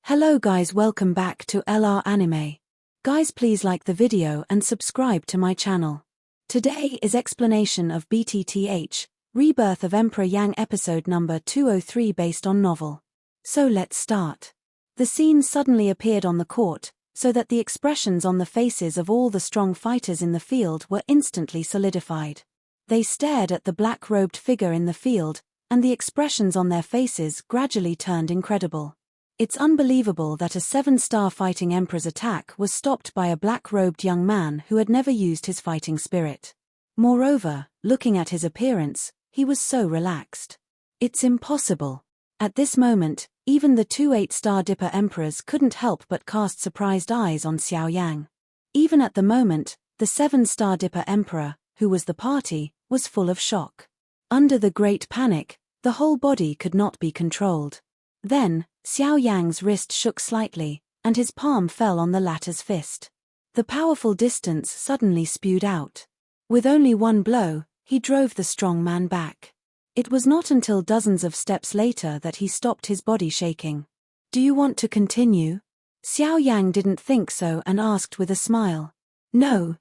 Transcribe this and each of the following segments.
Hello guys, welcome back to LR Anime. Guys, please like the video and subscribe to my channel. Today is explanation of BTTH Rebirth of Emperor Yang episode number 203 based on novel. So let's start. The scene suddenly appeared on the court, so that the expressions on the faces of all the strong fighters in the field were instantly solidified. They stared at the black-robed figure in the field, and the expressions on their faces gradually turned incredible. It's unbelievable that a 7-star fighting emperor's attack was stopped by a black-robed young man who had never used his fighting spirit. Moreover, looking at his appearance, he was so relaxed. It's impossible. At this moment, even the two 8-star Dipper emperors couldn't help but cast surprised eyes on Xiao Yan. Even at the moment, the 7-star Dipper emperor, who was the party, was full of shock. Under the great panic, the whole body could not be controlled. Then, Xiao Yang's wrist shook slightly, and his palm fell on the latter's fist. The powerful distance suddenly spewed out. With only one blow, he drove the strong man back. It was not until dozens of steps later that he stopped his body shaking. "Do you want to continue?" Xiao Yang didn't think so and asked with a smile. No.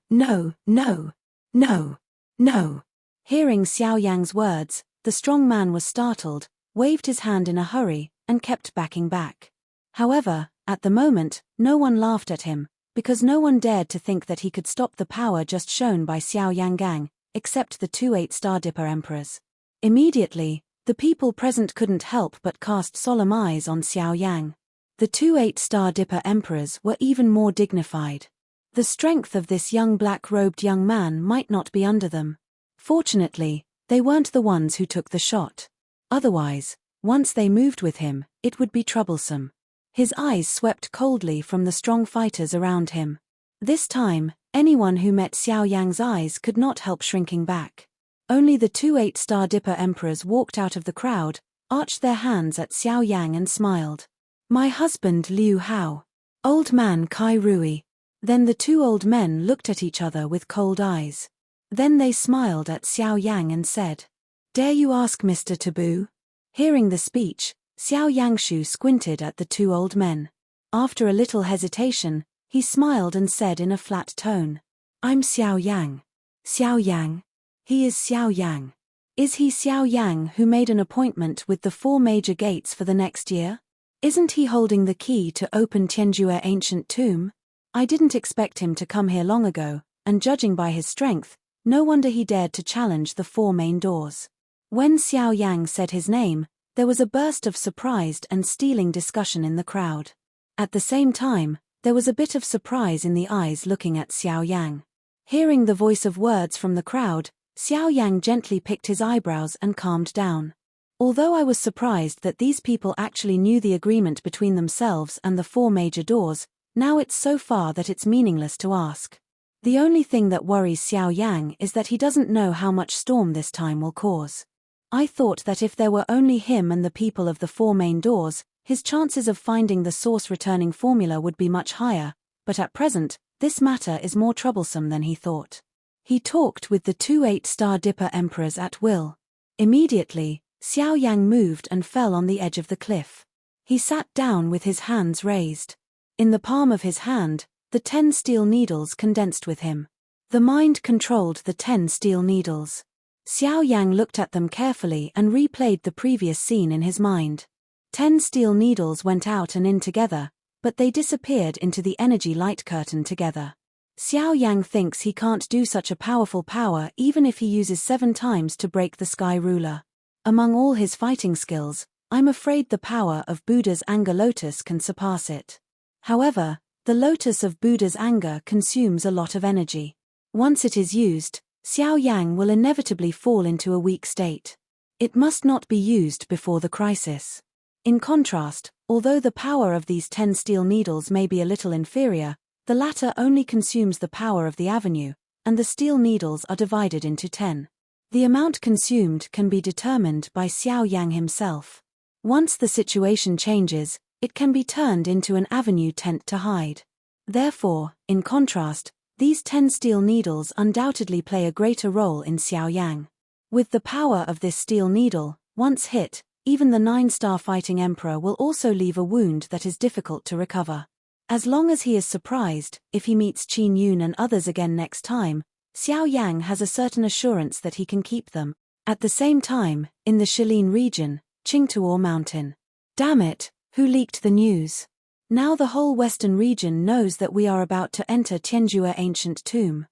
Hearing Xiao Yang's words, the strong man was startled, waved his hand in a hurry, and kept backing back. However, at the moment, no one laughed at him, because no one dared to think that he could stop the power just shown by Xiao Yang, except the two 8-star Dipper emperors. Immediately, the people present couldn't help but cast solemn eyes on Xiao Yang. The two 8-star Dipper emperors were even more dignified. The strength of this young black-robed young man might not be under them. Fortunately, they weren't the ones who took the shot. Otherwise, once they moved with him, it would be troublesome. His eyes swept coldly from the strong fighters around him. This time, anyone who met Xiao Yang's eyes could not help shrinking back. Only the two 8-star Dipper emperors walked out of the crowd, arched their hands at Xiao Yang and smiled. "My husband Liu Hao. Old man Kai Rui." Then the two old men looked at each other with cold eyes. Then they smiled at Xiao Yang and said, "Dare you ask Mr. Taboo?" Hearing the speech, Xiao Yangshu squinted at the two old men. After a little hesitation, he smiled and said in a flat tone, "I'm Xiao Yang." "Xiao Yang? He is Xiao Yang. Is he Xiao Yang who made an appointment with the 4 major gates for the next year? Isn't he holding the key to open Tianjue ancient tomb? I didn't expect him to come here long ago, and judging by his strength, no wonder he dared to challenge the 4 main doors." When Xiao Yang said his name, there was a burst of surprised and stealing discussion in the crowd. At the same time, there was a bit of surprise in the eyes looking at Xiao Yang. Hearing the voice of words from the crowd, Xiao Yang gently picked his eyebrows and calmed down. Although I was surprised that these people actually knew the agreement between themselves and the 4 major doors, now it's so far that it's meaningless to ask. The only thing that worries Xiao Yang is that he doesn't know how much storm this time will cause. I thought that if there were only him and the people of the 4 main doors, his chances of finding the source-returning formula would be much higher, but at present, this matter is more troublesome than he thought. He talked with the two 8-star Dipper emperors at will. Immediately, Xiao Yang moved and fell on the edge of the cliff. He sat down with his hands raised. In the palm of his hand, the 10 steel needles condensed with him. The mind controlled the 10 steel needles. Xiao Yang looked at them carefully and replayed the previous scene in his mind. 10 steel needles went out and in together, but they disappeared into the energy light curtain together. Xiao Yang thinks he can't do such a powerful power even if he uses 7 times to break the sky ruler. Among all his fighting skills, I'm afraid the power of Buddha's anger lotus can surpass it. However, the lotus of Buddha's anger consumes a lot of energy. Once it is used, Xiao Yang will inevitably fall into a weak state. It must not be used before the crisis. In contrast, although the power of these 10 steel needles may be a little inferior, the latter only consumes the power of the avenue, and the steel needles are divided into 10. The amount consumed can be determined by Xiao Yang himself. Once the situation changes, it can be turned into an avenue tent to hide. Therefore, in contrast, these 10 steel needles undoubtedly play a greater role in Xiao Yang. With the power of this steel needle, once hit, even the 9-star fighting emperor will also leave a wound that is difficult to recover. As long as he is surprised, if he meets Qin Yun and others again next time, Xiao Yang has a certain assurance that he can keep them. At the same time, in the Shilin region, Qingtuo Mountain. Damn it, who leaked the news? Now the whole western region knows that we are about to enter Tianjue ancient tomb.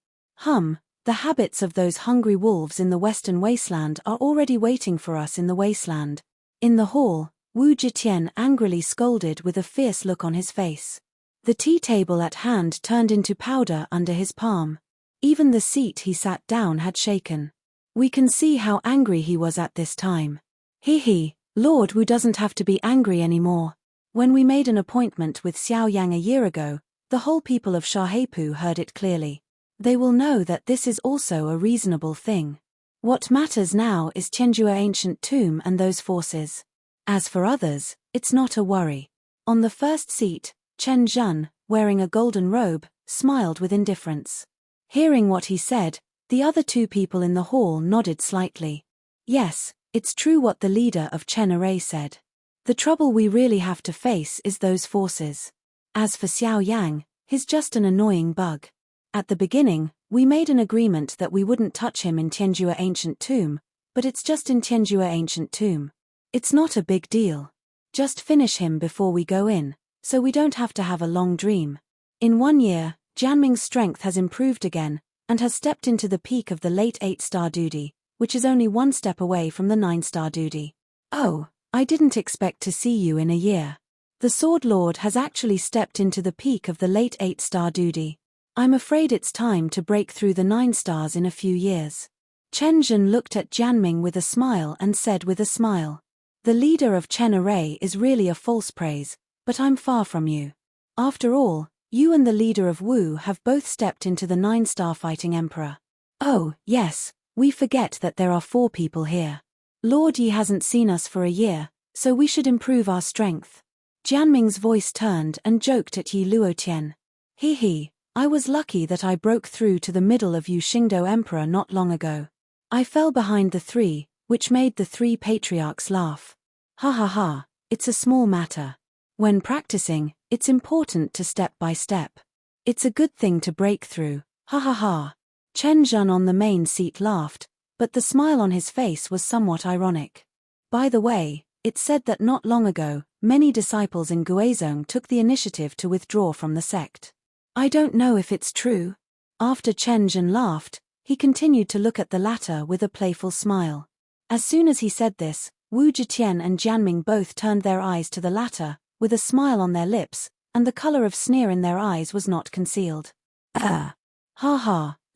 The habits of those hungry wolves in the western wasteland are already waiting for us in the wasteland. In the hall, Wu Jitian angrily scolded with a fierce look on his face. The tea table at hand turned into powder under his palm. Even the seat he sat down had shaken. We can see how angry he was at this time. Lord Wu doesn't have to be angry anymore. When we made an appointment with Xiao Yang a year ago, the whole people of Shahepu heard it clearly. They will know that this is also a reasonable thing. What matters now is Tianjue ancient tomb and those forces. As for others, it's not a worry. On the first seat, Chen Zhen, wearing a golden robe, smiled with indifference. Hearing what he said, the other two people in the hall nodded slightly. Yes, it's true what the leader of Chen Array said. The trouble we really have to face is those forces. As for Xiao Yang, he's just an annoying bug. At the beginning, we made an agreement that we wouldn't touch him in Tianjue ancient tomb, but it's just in Tianjue ancient tomb. It's not a big deal. Just finish him before we go in, so we don't have to have a long dream. In 1 year, Jianming's strength has improved again, and has stepped into the peak of the late 8-star duty, which is only 1 step away from the 9-star duty. Oh, I didn't expect to see you in a year. The Sword Lord has actually stepped into the peak of the late 8-star duty. I'm afraid it's time to break through the 9 stars in a few years. Chen Zhen looked at Jianming with a smile and said with a smile. The leader of Chen Array is really a false praise, but I'm far from you. After all, you and the leader of Wu have both stepped into the 9-star fighting emperor. Oh, yes, we forget that there are 4 people here. Lord Yi hasn't seen us for a year, so we should improve our strength. Jianming's voice turned and joked at Yi Luotian. I was lucky that I broke through to the middle of Yu Xingdo Emperor not long ago. I fell behind the 3, which made the 3 patriarchs laugh. It's a small matter. When practicing, it's important to step by step. It's a good thing to break through, Chen Zhen on the main seat laughed, but the smile on his face was somewhat ironic. By the way, it's said that not long ago, many disciples in Guizhong took the initiative to withdraw from the sect. I don't know if it's true. After Chen Zhen laughed, he continued to look at the latter with a playful smile. As soon as he said this, Wu Jitian and Jianming both turned their eyes to the latter, with a smile on their lips, and the color of sneer in their eyes was not concealed.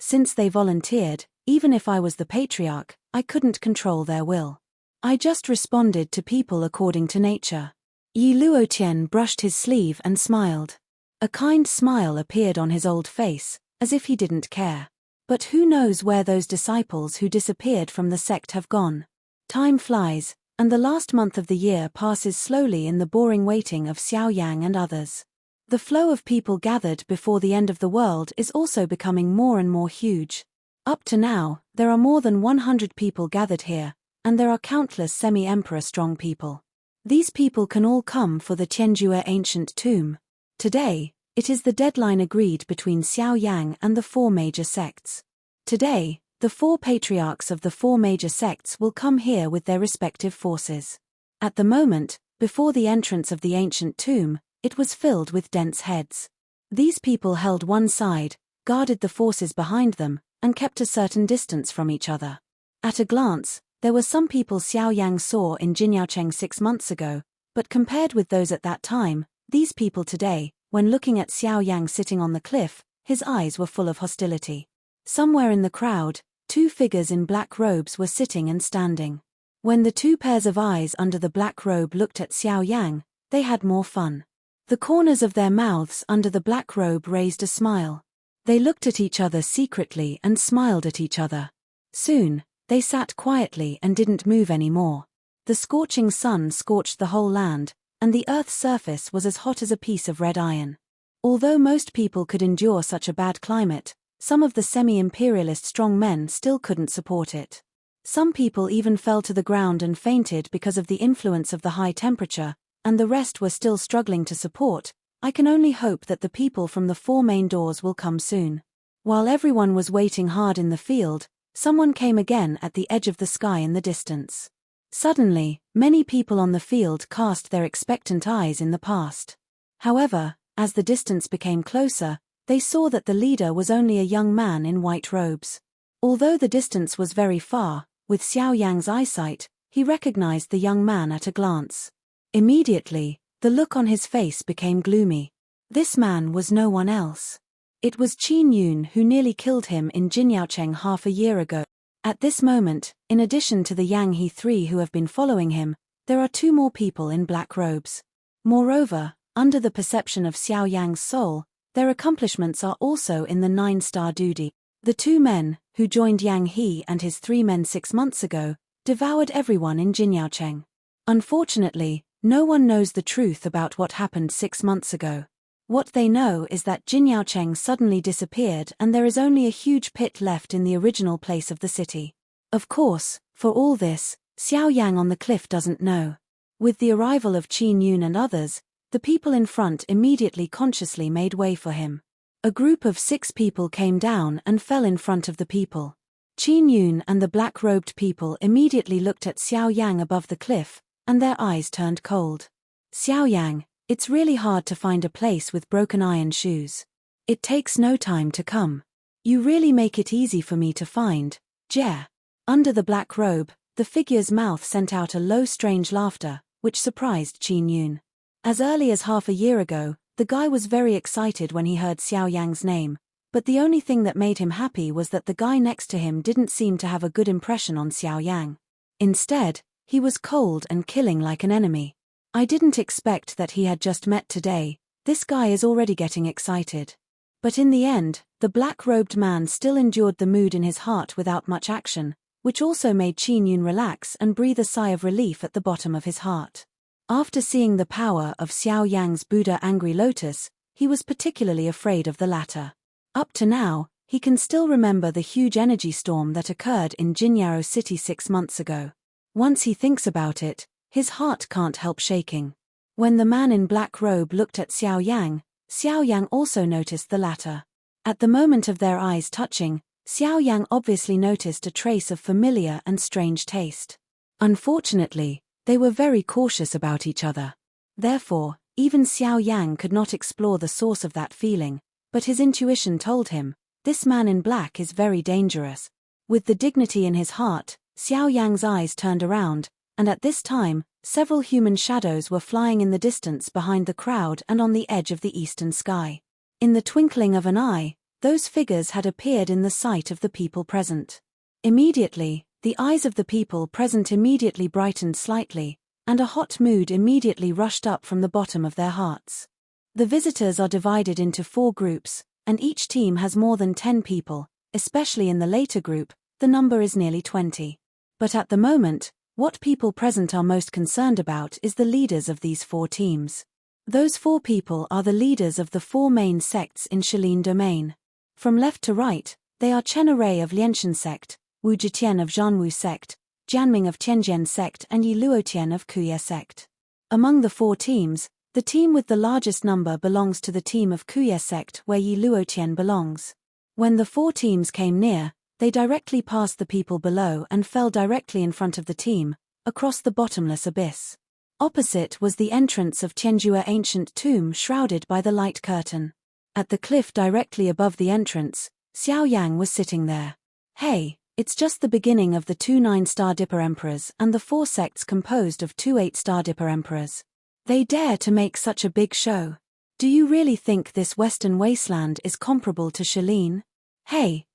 Since they volunteered, even if I was the patriarch, I couldn't control their will. I just responded to people according to nature. Yi Luotian brushed his sleeve and smiled. A kind smile appeared on his old face, as if he didn't care. But who knows where those disciples who disappeared from the sect have gone? Time flies, and the last month of the year passes slowly in the boring waiting of Xiao Yang and others. The flow of people gathered before the end of the world is also becoming more and more huge. Up to now, there are more than 100 people gathered here, and there are countless semi-emperor strong people. These people can all come for the Tianjue ancient tomb. Today, it is the deadline agreed between Xiao Yang and the 4 major sects. Today, the 4 patriarchs of the 4 major sects will come here with their respective forces. At the moment, before the entrance of the ancient tomb, it was filled with dense heads. These people held one side, guarded the forces behind them, and kept a certain distance from each other. At a glance, there were some people Xiao Yang saw in Jinyaocheng 6 months ago, but compared with those at that time, these people today, when looking at Xiao Yang sitting on the cliff, his eyes were full of hostility. Somewhere in the crowd, 2 figures in black robes were sitting and standing. When the 2 pairs of eyes under the black robe looked at Xiao Yang, they had more fun. The corners of their mouths under the black robe raised a smile. They looked at each other secretly and smiled at each other. Soon, they sat quietly and didn't move anymore. The scorching sun scorched the whole land, and the earth's surface was as hot as a piece of red iron. Although most people could endure such a bad climate, some of the semi-imperialist strong men still couldn't support it. Some people even fell to the ground and fainted because of the influence of the high temperature, and the rest were still struggling to support. I can only hope that the people from the 4 main doors will come soon. While everyone was waiting hard in the field, someone came again at the edge of the sky in the distance. Suddenly, many people on the field cast their expectant eyes in the past. However, as the distance became closer, they saw that the leader was only a young man in white robes. Although the distance was very far, with Xiao Yang's eyesight, he recognized the young man at a glance. Immediately, the look on his face became gloomy. This man was no one else. It was Qin Yun who nearly killed him in Jinyaocheng half a year ago. At this moment, in addition to the Yang He 3 who have been following him, there are 2 more people in black robes. Moreover, under the perception of Xiao Yang's soul, their accomplishments are also in the 9-star duty. The 2 men, who joined Yang He and his 3 men 6 months ago, devoured everyone in Jinyaocheng. Unfortunately, no one knows the truth about what happened 6 months ago. What they know is that Jinyaocheng suddenly disappeared and there is only a huge pit left in the original place of the city. Of course, for all this, Xiao Yang on the cliff doesn't know. With the arrival of Qin Yun and others, the people in front immediately consciously made way for him. A group of 6 people came down and fell in front of the people. Qin Yun and the black-robed people immediately looked at Xiao Yang above the cliff, and their eyes turned cold. Xiao Yang, it's really hard to find a place with broken iron shoes. It takes no time to come. You really make it easy for me to find, Jie. Under the black robe, the figure's mouth sent out a low strange laughter, which surprised Qin Yun. As early as half a year ago, the guy was very excited when he heard Xiao Yang's name, but the only thing that made him happy was that the guy next to him didn't seem to have a good impression on Xiao Yang. Instead, he was cold and killing like an enemy. I didn't expect that he had just met today. This guy is already getting excited. But in the end, the black-robed man still endured the mood in his heart without much action, which also made Qin Yun relax and breathe a sigh of relief at the bottom of his heart. After seeing the power of Xiao Yang's Buddha Angry Lotus, he was particularly afraid of the latter. Up to now, he can still remember the huge energy storm that occurred in Jinyao City 6 months ago. Once he thinks about it, his heart can't help shaking. When the man in black robe looked at Xiao Yang also noticed the latter. At the moment of their eyes touching, Xiao Yang obviously noticed a trace of familiar and strange taste. Unfortunately, they were very cautious about each other. Therefore, even Xiao Yang could not explore the source of that feeling, but his intuition told him, this man in black is very dangerous. With the dignity in his heart, Xiao Yang's eyes turned around, and at this time, several human shadows were flying in the distance behind the crowd and on the edge of the eastern sky. In the twinkling of an eye, those figures had appeared in the sight of the people present. Immediately, the eyes of the people present immediately brightened slightly, and a hot mood immediately rushed up from the bottom of their hearts. The visitors are divided into 4 groups, and each team has more than 10 people, especially in the later group, the number is nearly 20. But at the moment, what people present are most concerned about is the leaders of these 4 teams. Those 4 people are the leaders of the 4 main sects in Shalin domain. From left to right, they are Chen Array of Lianshan sect, Wu Jitian of Zhanwu sect, Jianming of Tianjian sect and Yi Luotian of Kuya sect. Among the 4 teams, the team with the largest number belongs to the team of Kuya sect where Yi Luotian belongs. When the 4 teams came near, they directly passed the people below and fell directly in front of the team, across the bottomless abyss. Opposite was the entrance of Tianjua ancient tomb shrouded by the light curtain. At the cliff directly above the entrance, Xiao Yang was sitting there. Hey, it's just the beginning of the 2 9-star Dipper Emperors and the 4 sects composed of 2 8-star Dipper Emperors. They dare to make such a big show. Do you really think this western wasteland is comparable to Shalin? Hey,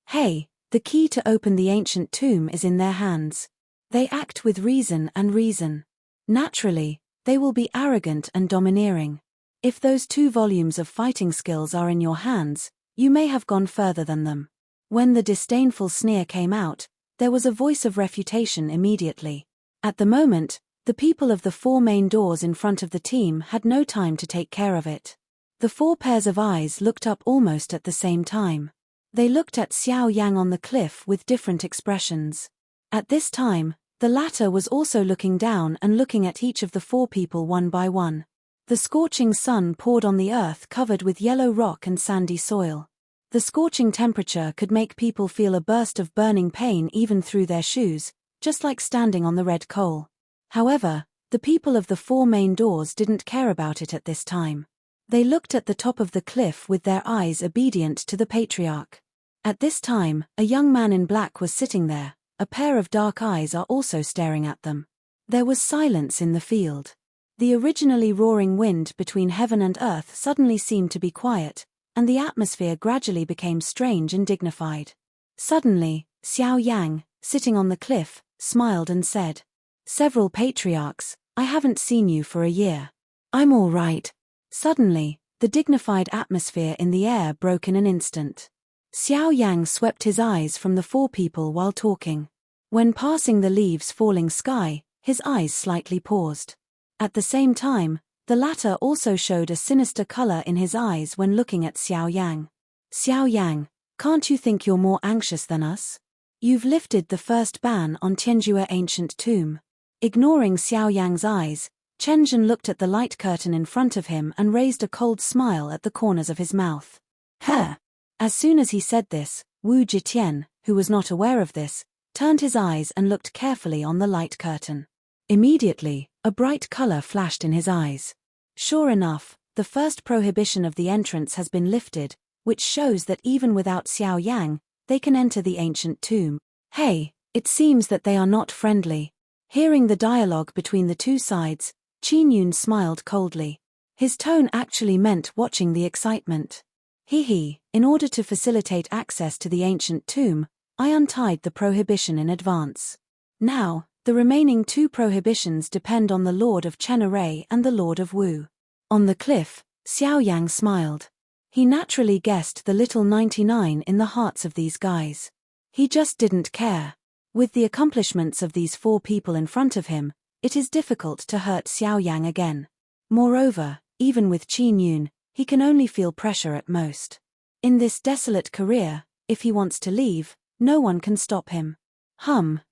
the key to open the ancient tomb is in their hands. They act with reason and reason. Naturally, they will be arrogant and domineering. If those 2 volumes of fighting skills are in your hands, you may have gone further than them. When the disdainful sneer came out, there was a voice of refutation immediately. At the moment, the people of the 4 main doors in front of the team had no time to take care of it. The 4 pairs of eyes looked up almost at the same time. They looked at Xiao Yang on the cliff with different expressions. At this time, the latter was also looking down and looking at each of the 4 people one by one. The scorching sun poured on the earth covered with yellow rock and sandy soil. The scorching temperature could make people feel a burst of burning pain even through their shoes, just like standing on the red coal. However, the people of the 4 main doors didn't care about it at this time. They looked at the top of the cliff with their eyes obedient to the patriarch. At this time, a young man in black was sitting there. A pair of dark eyes are also staring at them. There was silence in the field. The originally roaring wind between heaven and earth suddenly seemed to be quiet, and the atmosphere gradually became strange and dignified. Suddenly, Xiao Yan, sitting on the cliff, smiled and said, "Several patriarchs, I haven't seen you for a year. I'm all right." Suddenly, the dignified atmosphere in the air broke in an instant. Xiao Yang swept his eyes from the 4 people while talking. When passing the leaves falling sky, his eyes slightly paused. At the same time, the latter also showed a sinister color in his eyes when looking at Xiao Yang. "Xiao Yang, can't you think you're more anxious than us? You've lifted the first ban on Tianjue ancient tomb." Ignoring Xiao Yang's eyes, Chen Zhen looked at the light curtain in front of him and raised a cold smile at the corners of his mouth. "Huh!" As soon as he said this, Wu Jitian, who was not aware of this, turned his eyes and looked carefully on the light curtain. Immediately, a bright color flashed in his eyes. Sure enough, the first prohibition of the entrance has been lifted, which shows that even without Xiao Yang, they can enter the ancient tomb. "Hey, it seems that they are not friendly." Hearing the dialogue between the 2 sides, Qin Yun smiled coldly. His tone actually meant watching the excitement. In order to facilitate access to the ancient tomb, I untied the prohibition in advance. Now, the remaining 2 prohibitions depend on the Lord of Chenaray and the Lord of Wu. On the cliff, Xiao Yang smiled. He naturally guessed the little 99 in the hearts of these guys. He just didn't care. With the accomplishments of these 4 people in front of him, it is difficult to hurt Xiao Yang again. Moreover, even with Qin Yun, he can only feel pressure at most. In this desolate career, if he wants to leave, no one can stop him.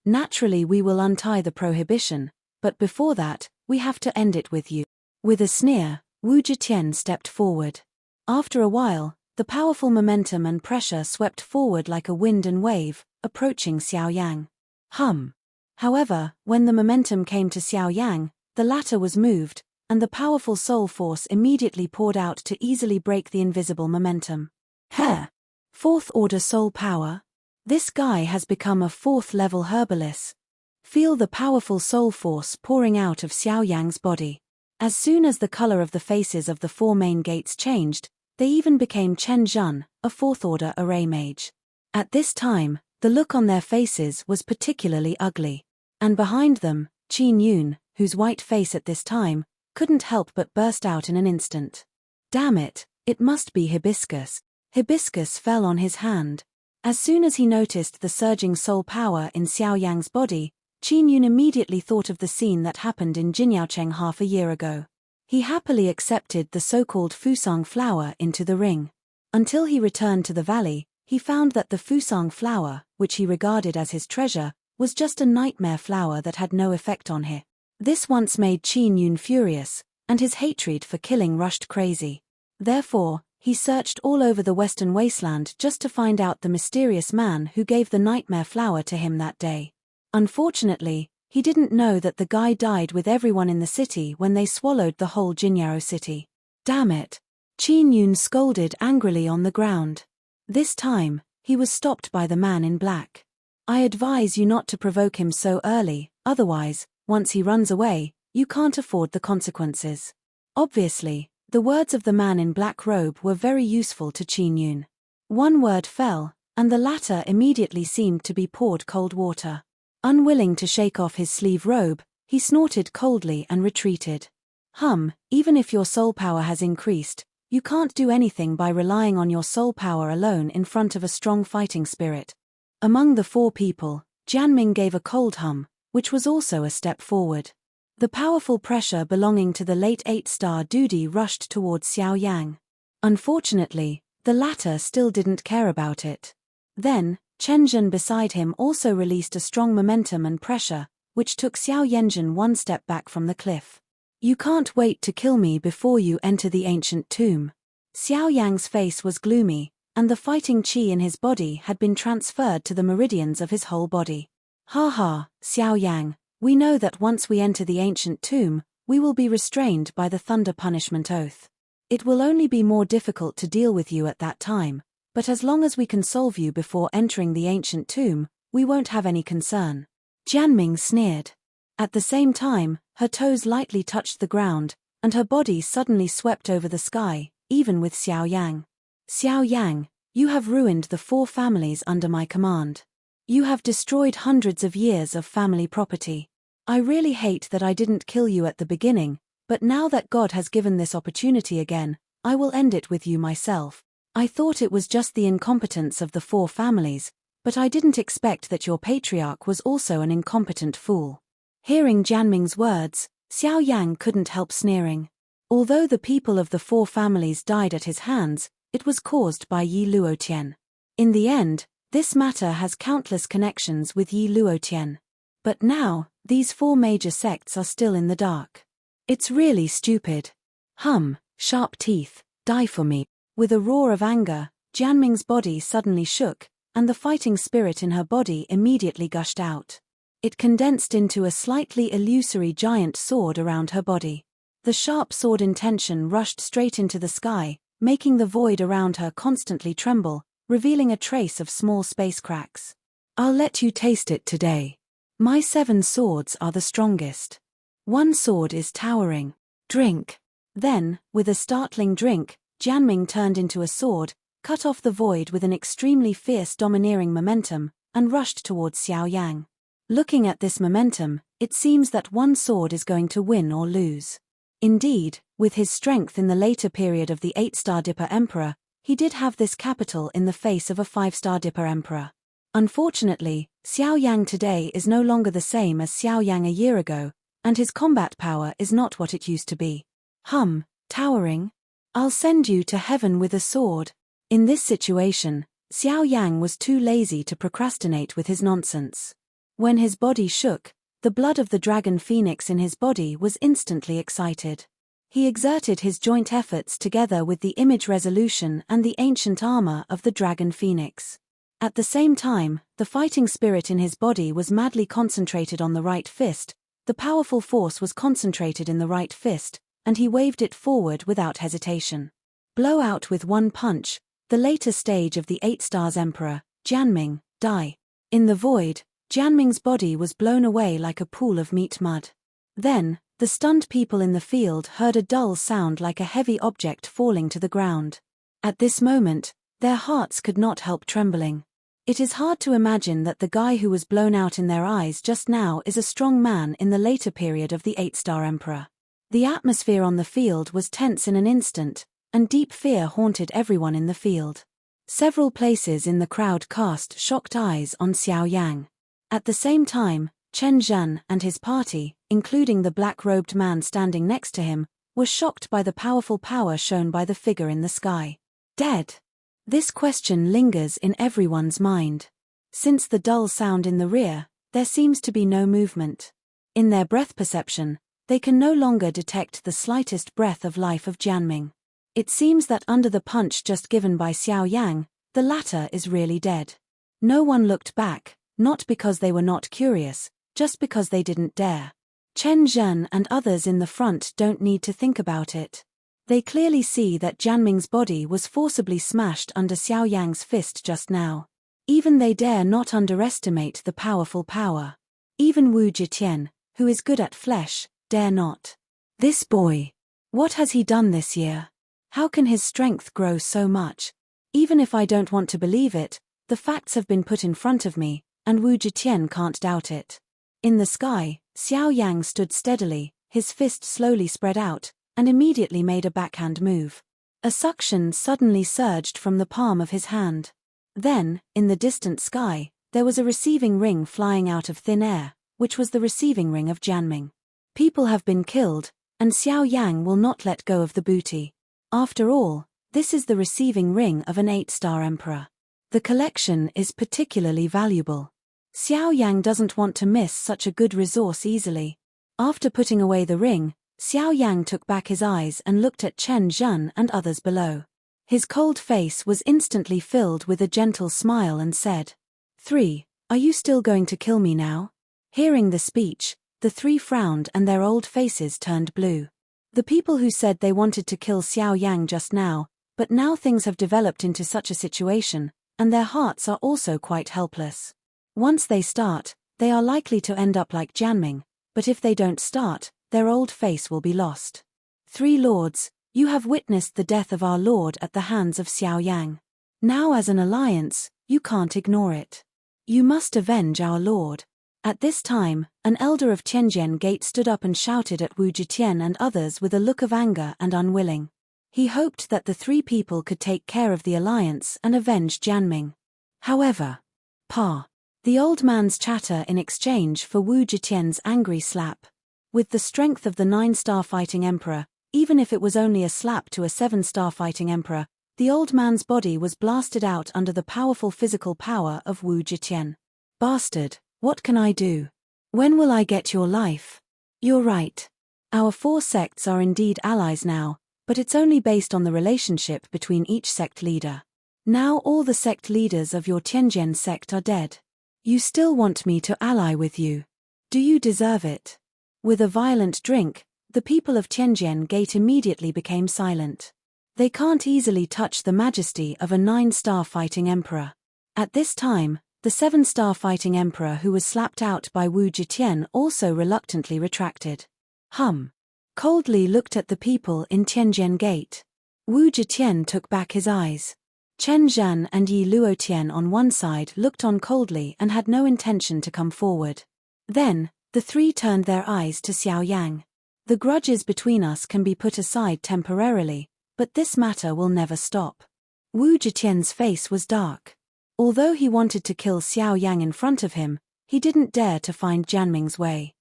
Naturally we will untie the prohibition, but before that, we have to end it with you." With a sneer, Wu Jitian stepped forward. After a while, the powerful momentum and pressure swept forward like a wind and wave, approaching Xiao Yang. However, when the momentum came to Xiao Yang, the latter was moved, and the powerful soul force immediately poured out to easily break the invisible momentum. 4th order soul power? This guy has become a 4th level herbalist. Feel the powerful soul force pouring out of Xiao Yang's body. As soon as the color of the faces of the 4 main gates changed, they even became Chen Zhen, a 4th order array mage. At this time, the look on their faces was particularly ugly. And behind them, Qin Yun, whose white face at this time couldn't help but burst out in an instant. "Damn it, it must be hibiscus." Hibiscus fell on his hand. As soon as he noticed the surging soul power in Xiao Yang's body, Qin Yun immediately thought of the scene that happened in Jinyaocheng half a year ago. He happily accepted the so-called Fusang flower into the ring. Until he returned to the valley, he found that the Fusang flower, which he regarded as his treasure, was just a nightmare flower that had no effect on him. This once made Qin Yun furious, and his hatred for killing rushed crazy. Therefore, he searched all over the western wasteland just to find out the mysterious man who gave the nightmare flower to him that day. Unfortunately, he didn't know that the guy died with everyone in the city when they swallowed the whole Jinyao city. "Damn it!" Qin Yun scolded angrily on the ground. This time, he was stopped by the man in black. "I advise you not to provoke him so early, otherwise, once he runs away, you can't afford the consequences." Obviously, the words of the man in black robe were very useful to Qin Yun. One word fell, and the latter immediately seemed to be poured cold water. Unwilling to shake off his sleeve robe, he snorted coldly and retreated. Even if your soul power has increased, you can't do anything by relying on your soul power alone in front of a strong fighting spirit. Among the 4 people, Jianming gave a cold hum, which was also a step forward. The powerful pressure belonging to the late 8-star duty rushed towards Xiao Yang. Unfortunately, the latter still didn't care about it. Then, Chen Zhen beside him also released a strong momentum and pressure, which took Xiao Yanzhen one step back from the cliff. You can't wait to kill me before you enter the ancient tomb. Xiao Yang's face was gloomy, and the fighting qi in his body had been transferred to the meridians of his whole body. Ha ha, Xiao Yang, we know that once we enter the ancient tomb, we will be restrained by the thunder punishment oath. It will only be more difficult to deal with you at that time, but as long as we can solve you before entering the ancient tomb, we won't have any concern. Jianming sneered. At the same time, her toes lightly touched the ground, and her body suddenly swept over the sky, even with Xiao Yang. Xiao Yang, you have ruined the 4 families under my command. You have destroyed hundreds of years of family property. I really hate that I didn't kill you at the beginning, but now that God has given this opportunity again, I will end it with you myself. I thought it was just the incompetence of the 4 families, but I didn't expect that your patriarch was also an incompetent fool. Hearing Jianming's words, Xiao Yang couldn't help sneering. Although the people of the 4 families died at his hands, it was caused by Yi Luotian. In the end, this matter has countless connections with Yi Luotian. But now, these 4 major sects are still in the dark. It's really stupid. Sharp teeth, die for me. With a roar of anger, Jianming's body suddenly shook, and the fighting spirit in her body immediately gushed out. It condensed into a slightly illusory giant sword around her body. The sharp sword intention rushed straight into the sky, making the void around her constantly tremble, revealing a trace of small space cracks. I'll let you taste it today. My 7 swords are the strongest. 1 sword is towering. Drink. Then, with a startling drink, Jianming turned into a sword, cut off the void with an extremely fierce domineering momentum, and rushed towards Xiao Yang. Looking at this momentum, it seems that 1 sword is going to win or lose. Indeed, with his strength in the later period of the 8-star Dipper Emperor, he did have this capital in the face of a 5-star Dipper Emperor. Unfortunately, Xiao Yang today is no longer the same as Xiao Yang a year ago, and his combat power is not what it used to be. Towering? I'll send you to heaven with a sword. In this situation, Xiao Yang was too lazy to procrastinate with his nonsense. When his body shook, the blood of the dragon phoenix in his body was instantly excited. He exerted his joint efforts together with the image resolution and the ancient armor of the dragon phoenix. At the same time, the fighting spirit in his body was madly concentrated on the right fist. The powerful force was concentrated in the right fist, and he waved it forward without hesitation. Blow out with 1 punch, the later stage of the 8 stars Emperor, Jianming, die. In the void, Jianming's body was blown away like a pool of meat mud. Then, the stunned people in the field heard a dull sound like a heavy object falling to the ground. At this moment, their hearts could not help trembling. It is hard to imagine that the guy who was blown out in their eyes just now is a strong man in the later period of the 8-star Emperor. The atmosphere on the field was tense in an instant, and deep fear haunted everyone in the field. Several places in the crowd cast shocked eyes on Xiao Yang. At the same time, Chen Zhen and his party, including the black-robed man standing next to him, were shocked by the powerful power shown by the figure in the sky. Dead? This question lingers in everyone's mind. Since the dull sound in the rear, there seems to be no movement. In their breath perception, they can no longer detect the slightest breath of life of Jianming. It seems that under the punch just given by Xiao Yang, the latter is really dead. No one looked back, not because they were not curious, just because they didn't dare. Chen Zhen and others in the front don't need to think about it. They clearly see that Jianming's body was forcibly smashed under Xiao Yang's fist just now. Even they dare not underestimate the powerful power. Even Wu Jitian, who is good at flesh, dare not. This boy. What has he done this year? How can his strength grow so much? Even if I don't want to believe it, the facts have been put in front of me, and Wu Jitian can't doubt it. In the sky, Xiao Yang stood steadily, his fist slowly spread out, and immediately made a backhand move. A suction suddenly surged from the palm of his hand. Then, in the distant sky, there was a receiving ring flying out of thin air, which was the receiving ring of Jianming. People have been killed, and Xiao Yang will not let go of the booty. After all, this is the receiving ring of an 8-star emperor. The collection is particularly valuable. Xiao Yang doesn't want to miss such a good resource easily. After putting away the ring, Xiao Yang took back his eyes and looked at Chen Zhen and others below. His cold face was instantly filled with a gentle smile and said, "3, are you still going to kill me now?" Hearing the speech, the three frowned and their old faces turned blue. The people who said they wanted to kill Xiao Yang just now, but now things have developed into such a situation, and their hearts are also quite helpless. Once they start, they are likely to end up like Jianming, but if they don't start, their old face will be lost. 3 lords, you have witnessed the death of our lord at the hands of Xiao Yang. Now as an alliance, you can't ignore it. You must avenge our lord. At this time, an elder of Tianjian Gate stood up and shouted at Wu Zetian and others with a look of anger and unwilling. He hoped that the 3 people could take care of the alliance and avenge Jianming. However, the old man's chatter in exchange for Wu Zetian's angry slap. With the strength of the 9-star fighting emperor, even if it was only a slap to a 7-star fighting emperor, the old man's body was blasted out under the powerful physical power of Wu Zetian. Bastard, what can I do? When will I get your life? You're right. Our 4 sects are indeed allies now, but it's only based on the relationship between each sect leader. Now all the sect leaders of your Tianjian sect are dead. You still want me to ally with you? Do you deserve it? With a violent drink, the people of Tianjian Gate immediately became silent. They can't easily touch the majesty of a 9-star fighting emperor. At this time, the 7-star fighting emperor who was slapped out by Wu Zetian also reluctantly retracted. Coldly looked at the people in Tianjian Gate. Wu Zetian took back his eyes. Chen Zhen and Yi Luotian on one side looked on coldly and had no intention to come forward. Then, the 3 turned their eyes to Xiao Yang. The grudges between us can be put aside temporarily, but this matter will never stop. Wu Zetian's face was dark. Although he wanted to kill Xiao Yang in front of him, he didn't dare to find Jianming's way.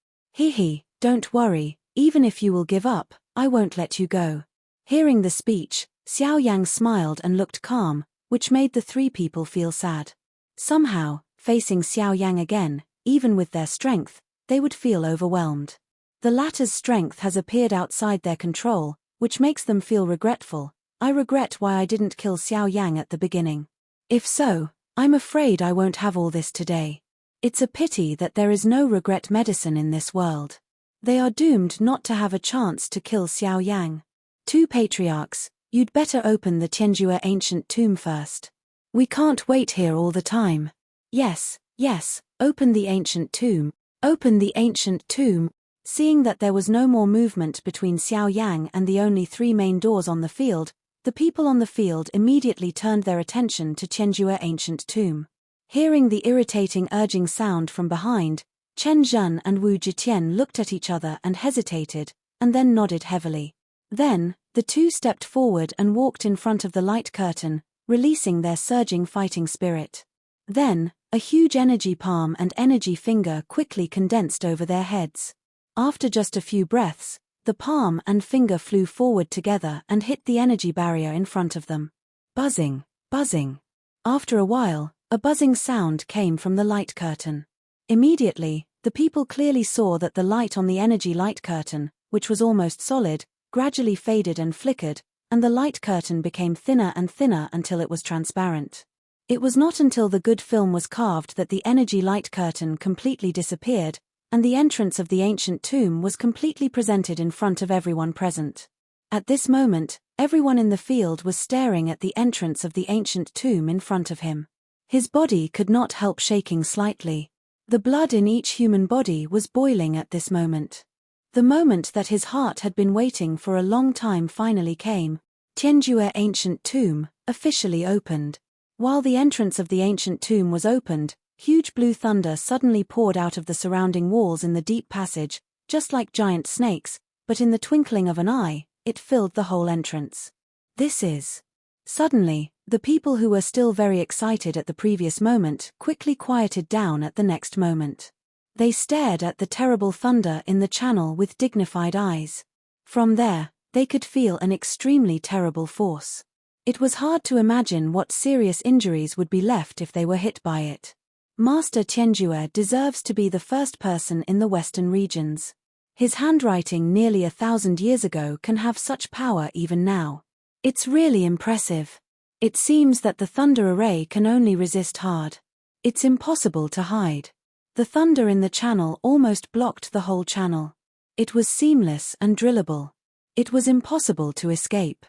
Don't worry, even if you will give up, I won't let you go. Hearing the speech, Xiao Yang smiled and looked calm, which made the 3 people feel sad. Somehow, facing Xiao Yang again, even with their strength, they would feel overwhelmed. The latter's strength has appeared outside their control, which makes them feel regretful. I regret why I didn't kill Xiao Yang at the beginning. If so, I'm afraid I won't have all this today. It's a pity that there is no regret medicine in this world. They are doomed not to have a chance to kill Xiao Yang. 2 patriarchs, you'd better open the Tianjue ancient tomb first. We can't wait here all the time. Yes, open the ancient tomb. Open the ancient tomb. Seeing that there was no more movement between Xiao Yang and the only 3 main doors on the field, the people on the field immediately turned their attention to Tianjue ancient tomb. Hearing the irritating urging sound from behind, Chen Zhen and Wu Zetian looked at each other and hesitated, and then nodded heavily. Then, the 2 stepped forward and walked in front of the light curtain, releasing their surging fighting spirit. Then, a huge energy palm and energy finger quickly condensed over their heads. After just a few breaths, the palm and finger flew forward together and hit the energy barrier in front of them. Buzzing. After a while, a buzzing sound came from the light curtain. Immediately, the people clearly saw that the light on the energy light curtain, which was almost solid, gradually faded and flickered, and the light curtain became thinner and thinner until it was transparent. It was not until the good film was carved that the energy light curtain completely disappeared, and the entrance of the ancient tomb was completely presented in front of everyone present. At this moment, everyone in the field was staring at the entrance of the ancient tomb in front of him. His body could not help shaking slightly. The blood in each human body was boiling at this moment. The moment that his heart had been waiting for a long time finally came. Tianjue ancient tomb, officially opened. While the entrance of the ancient tomb was opened, huge blue thunder suddenly poured out of the surrounding walls in the deep passage, just like giant snakes, but in the twinkling of an eye, it filled the whole entrance. Suddenly, the people who were still very excited at the previous moment quickly quieted down at the next moment. They stared at the terrible thunder in the channel with dignified eyes. From there, they could feel an extremely terrible force. It was hard to imagine what serious injuries would be left if they were hit by it. Master Tianjue deserves to be the first person in the western regions. His handwriting nearly 1,000 years ago can have such power even now. It's really impressive. It seems that the thunder array can only resist hard. It's impossible to hide. The thunder in the channel almost blocked the whole channel. It was seamless and drillable. It was impossible to escape.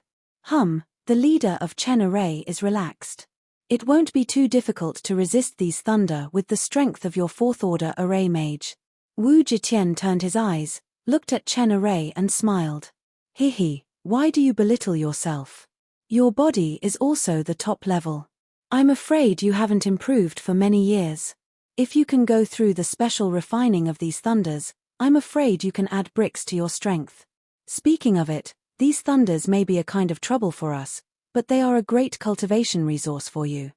The leader of Chen Array is relaxed. It won't be too difficult to resist these thunder with the strength of your fourth-order array mage. Wu Jitian turned his eyes, looked at Chen Array and smiled. Hihi, why do you belittle yourself? Your body is also the top level. I'm afraid you haven't improved for many years. If you can go through the special refining of these thunders, I'm afraid you can add bricks to your strength. Speaking of it, these thunders may be a kind of trouble for us, but they are a great cultivation resource for you.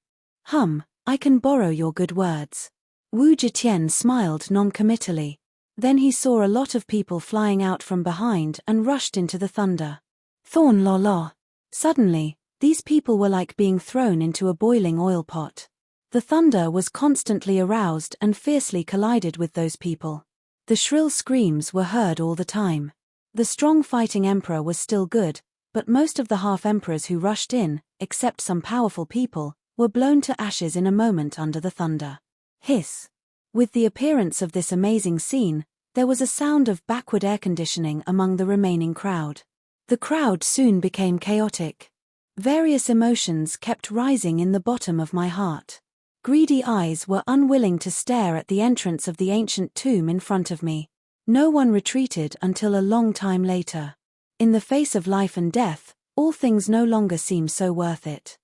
I can borrow your good words. Wu Jitian smiled non-committally. Then he saw a lot of people flying out from behind and rushed into the thunder. Thorn la la. Suddenly, these people were like being thrown into a boiling oil pot. The thunder was constantly aroused and fiercely collided with those people. The shrill screams were heard all the time. The strong fighting emperor was still good, but most of the half-emperors who rushed in, except some powerful people, were blown to ashes in a moment under the thunder. Hiss. With the appearance of this amazing scene, there was a sound of backward air conditioning among the remaining crowd. The crowd soon became chaotic. Various emotions kept rising in the bottom of my heart. Greedy eyes were unwilling to stare at the entrance of the ancient tomb in front of me. No one retreated until a long time later. In the face of life and death, all things no longer seem so worth it.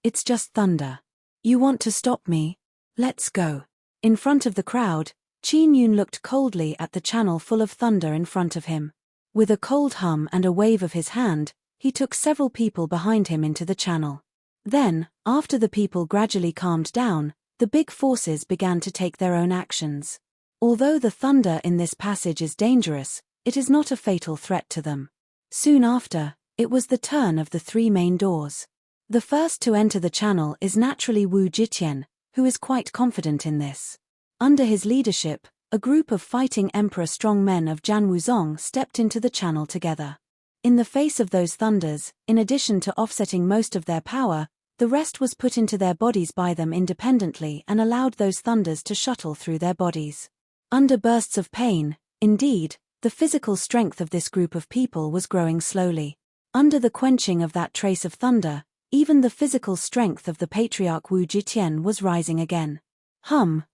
It's just thunder. You want to stop me? Let's go. In front of the crowd, Qin Yun looked coldly at the channel full of thunder in front of him. With a cold hum and a wave of his hand, he took several people behind him into the channel. Then, after the people gradually calmed down, the big forces began to take their own actions. Although the thunder in this passage is dangerous, it is not a fatal threat to them. Soon after, it was the turn of the three main doors. The first to enter the channel is naturally Wu Jitian, who is quite confident in this. Under his leadership, a group of fighting emperor strong men of Janwuzong stepped into the channel together. In the face of those thunders, in addition to offsetting most of their power, the rest was put into their bodies by them independently and allowed those thunders to shuttle through their bodies. Under bursts of pain, indeed, the physical strength of this group of people was growing slowly. Under the quenching of that trace of thunder, even the physical strength of the patriarch Wu Jitian was rising again.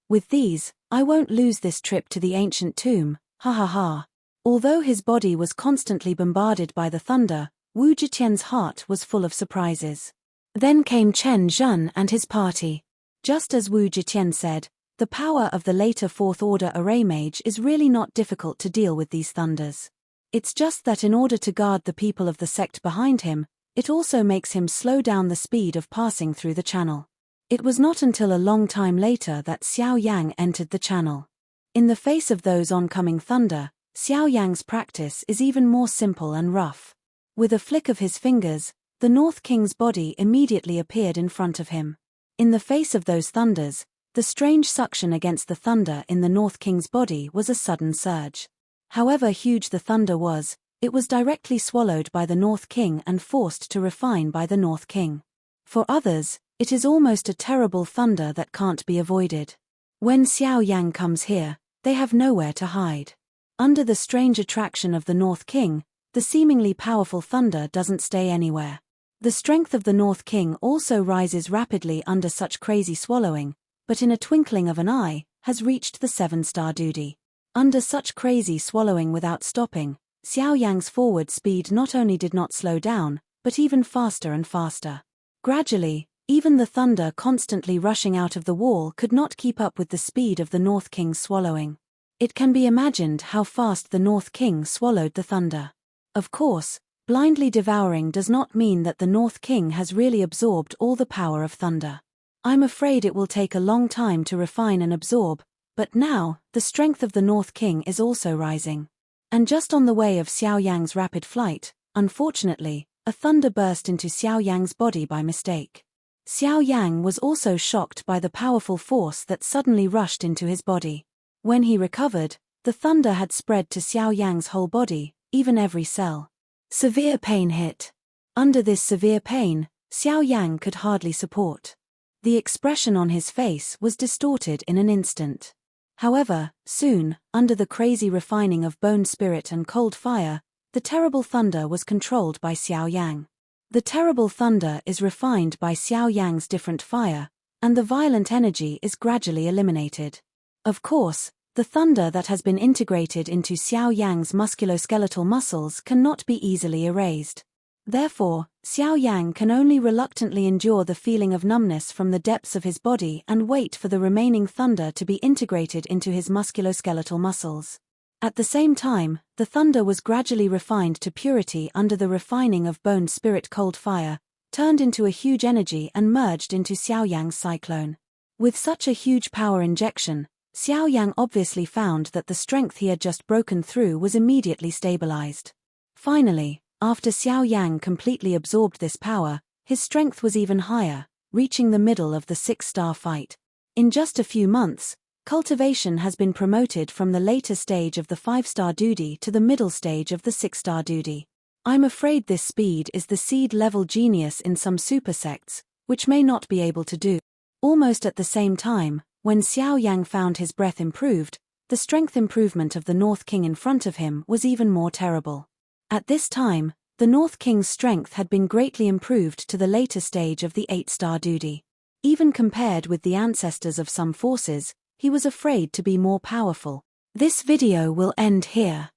With these, I won't lose this trip to the ancient tomb, ha ha ha. Although his body was constantly bombarded by the thunder, Wu Jitian's heart was full of surprises. Then came Chen Zhen and his party. Just as Wu Jitian said, the power of the later fourth-order array mage is really not difficult to deal with these thunders. It's just that in order to guard the people of the sect behind him, it also makes him slow down the speed of passing through the channel. It was not until a long time later that Xiao Yang entered the channel. In the face of those oncoming thunder, Xiao Yang's practice is even more simple and rough. With a flick of his fingers, the North King's body immediately appeared in front of him. In the face of those thunders, the strange suction against the thunder in the North King's body was a sudden surge. However huge the thunder was, it was directly swallowed by the North King and forced to refine by the North King. For others, it is almost a terrible thunder that can't be avoided. When Xiao Yang comes here, they have nowhere to hide. Under the strange attraction of the North King, the seemingly powerful thunder doesn't stay anywhere. The strength of the North King also rises rapidly under such crazy swallowing, but in a twinkling of an eye, has reached the 7-star duty. Under such crazy swallowing without stopping, Xiao Yang's forward speed not only did not slow down, but even faster and faster. Gradually, even the thunder constantly rushing out of the wall could not keep up with the speed of the North King's swallowing. It can be imagined how fast the North King swallowed the thunder. Of course, blindly devouring does not mean that the North King has really absorbed all the power of thunder. I'm afraid it will take a long time to refine and absorb, but now, the strength of the North King is also rising. And just on the way of Xiao Yang's rapid flight, unfortunately, a thunder burst into Xiao Yang's body by mistake. Xiao Yang was also shocked by the powerful force that suddenly rushed into his body. When he recovered, the thunder had spread to Xiao Yang's whole body, even every cell. Severe pain hit. Under this severe pain, Xiao Yang could hardly support. The expression on his face was distorted in an instant. However, soon, under the crazy refining of bone spirit and cold fire, the terrible thunder was controlled by Xiao Yang. The terrible thunder is refined by Xiao Yang's different fire, and the violent energy is gradually eliminated. Of course, the thunder that has been integrated into Xiao Yang's musculoskeletal muscles cannot be easily erased. Therefore, Xiao Yang can only reluctantly endure the feeling of numbness from the depths of his body and wait for the remaining thunder to be integrated into his musculoskeletal muscles. At the same time, the thunder was gradually refined to purity under the refining of bone spirit cold fire, turned into a huge energy and merged into Xiao Yang's cyclone. With such a huge power injection, Xiao Yang obviously found that the strength he had just broken through was immediately stabilized. Finally, after Xiao Yang completely absorbed this power, his strength was even higher, reaching the middle of the 6-star fight. In just a few months, cultivation has been promoted from the later stage of the 5-star duty to the middle stage of the 6-star duty. I'm afraid this speed is the seed-level genius in some supersects, which may not be able to do. Almost at the same time, when Xiao Yang found his breath improved, the strength improvement of the North King in front of him was even more terrible. At this time, the North King's strength had been greatly improved to the later stage of the 8-star duty. Even compared with the ancestors of some forces, he was afraid to be more powerful. This video will end here.